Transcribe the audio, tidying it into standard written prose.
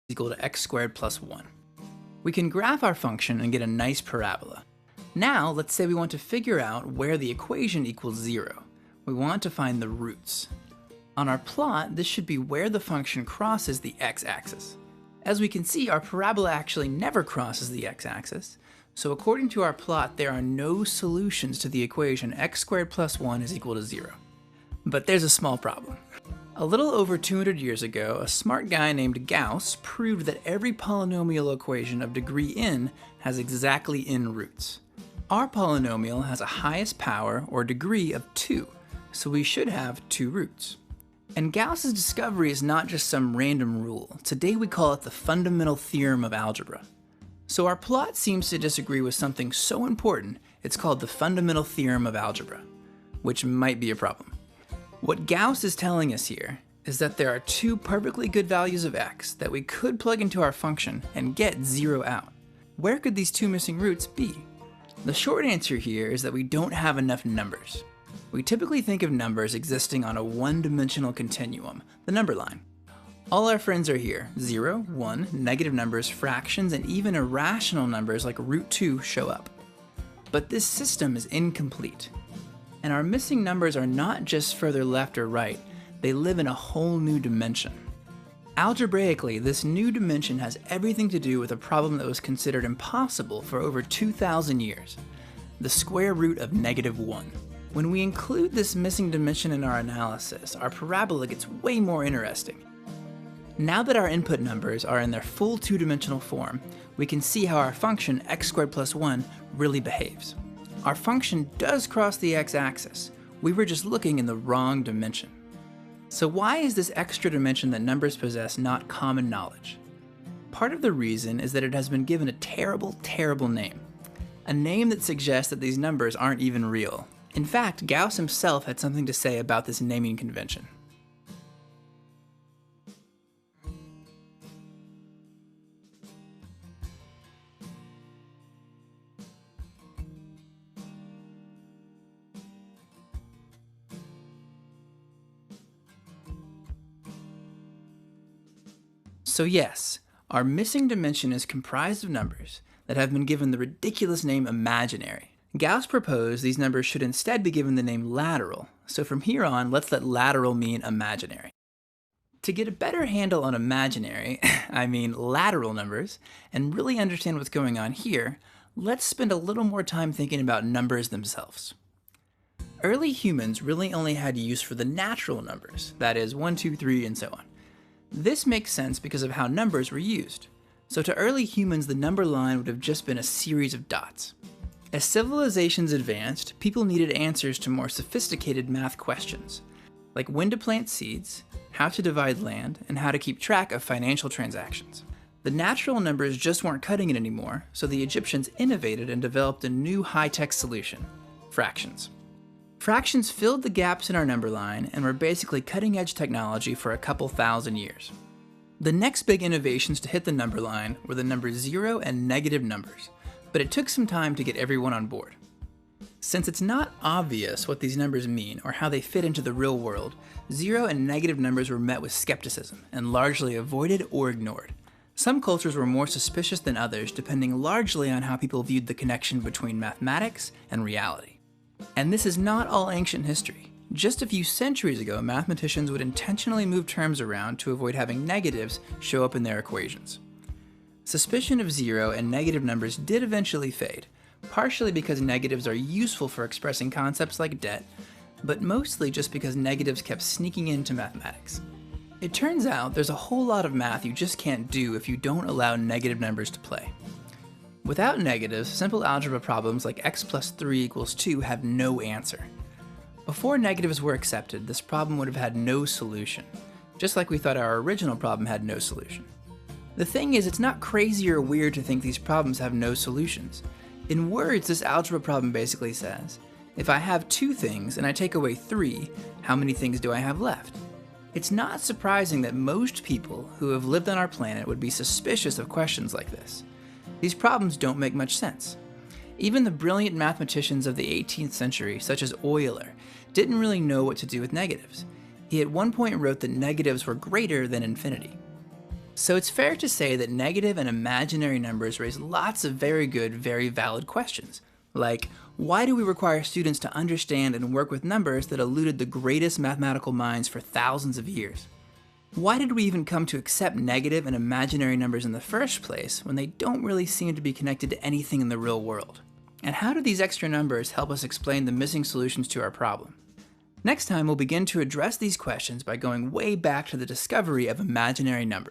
equal to x squared plus 1. We can graph our function and get a nice parabola. Now, let's say we want to figure out where the equation equals 0. We want to find the roots. On our plot, this should be where the function crosses the x-axis. As we can see, our parabola actually never crosses the x-axis, so according to our plot, there are no solutions to the equation x squared plus 1 is equal to 0. But there's a small problem. A little over 200 years ago, a smart guy named Gauss proved that every polynomial equation of degree n has exactly n roots. Our polynomial has a highest power, or degree, of 2, so we should have 2 roots. And Gauss's discovery is not just some random rule. Today we call it the fundamental theorem of algebra. So our plot seems to disagree with something so important, it's called the fundamental theorem of algebra, which might be a problem. What Gauss is telling us here is that there are 2 perfectly good values of x that we could plug into our function and get 0 out. Where could these 2 missing roots be? The short answer here is that we don't have enough numbers. We typically think of numbers existing on a one-dimensional continuum, the number line. All our friends are here. 0, 1, negative numbers, fractions, and even irrational numbers like root 2 show up. But this system is incomplete. And our missing numbers are not just further left or right, they live in a whole new dimension. Algebraically, this new dimension has everything to do with a problem that was considered impossible for over 2,000 years, the square root of -1. When we include this missing dimension in our analysis, our parabola gets way more interesting. Now that our input numbers are in their full 2-dimensional form, we can see how our function x squared plus 1 really behaves. Our function does cross the x-axis. We were just looking in the wrong dimension. So why is this extra dimension that numbers possess not common knowledge? Part of the reason is that it has been given a terrible, terrible name. A name that suggests that these numbers aren't even real. In fact, Gauss himself had something to say about this naming convention. So yes, our missing dimension is comprised of numbers that have been given the ridiculous name imaginary. Gauss proposed these numbers should instead be given the name lateral, so from here on, let's let lateral mean imaginary. To get a better handle on imaginary, I mean lateral numbers, and really understand what's going on here, let's spend a little more time thinking about numbers themselves. Early humans really only had use for the natural numbers, that is 1, 2, 3, and so on. This makes sense because of how numbers were used. So to early humans, the number line would have just been a series of dots. As civilizations advanced, people needed answers to more sophisticated math questions, like when to plant seeds, how to divide land, and how to keep track of financial transactions. The natural numbers just weren't cutting it anymore, so the Egyptians innovated and developed a new high-tech solution: fractions. Fractions filled the gaps in our number line and were basically cutting-edge technology for a couple thousand years. The next big innovations to hit the number line were the numbers 0 and negative numbers, but it took some time to get everyone on board. Since it's not obvious what these numbers mean or how they fit into the real world, 0 and negative numbers were met with skepticism and largely avoided or ignored. Some cultures were more suspicious than others, depending largely on how people viewed the connection between mathematics and reality. And this is not all ancient history. Just a few centuries ago, mathematicians would intentionally move terms around to avoid having negatives show up in their equations. Suspicion of 0 and negative numbers did eventually fade, partially because negatives are useful for expressing concepts like debt, but mostly just because negatives kept sneaking into mathematics. It turns out there's a whole lot of math you just can't do if you don't allow negative numbers to play. Without negatives, simple algebra problems like x plus 3 equals 2 have no answer. Before negatives were accepted, this problem would have had no solution, just like we thought our original problem had no solution. The thing is, it's not crazy or weird to think these problems have no solutions. In words, this algebra problem basically says, if I have 2 things and I take away 3, how many things do I have left? It's not surprising that most people who have lived on our planet would be suspicious of questions like this. These problems don't make much sense. Even the brilliant mathematicians of the 18th century, such as Euler, didn't really know what to do with negatives. He at one point wrote that negatives were greater than infinity. So it's fair to say that negative and imaginary numbers raise lots of very good, very valid questions. Like, why do we require students to understand and work with numbers that eluded the greatest mathematical minds for thousands of years? Why did we even come to accept negative and imaginary numbers in the first place when they don't really seem to be connected to anything in the real world? And how do these extra numbers help us explain the missing solutions to our problem? Next time, we'll begin to address these questions by going way back to the discovery of imaginary numbers.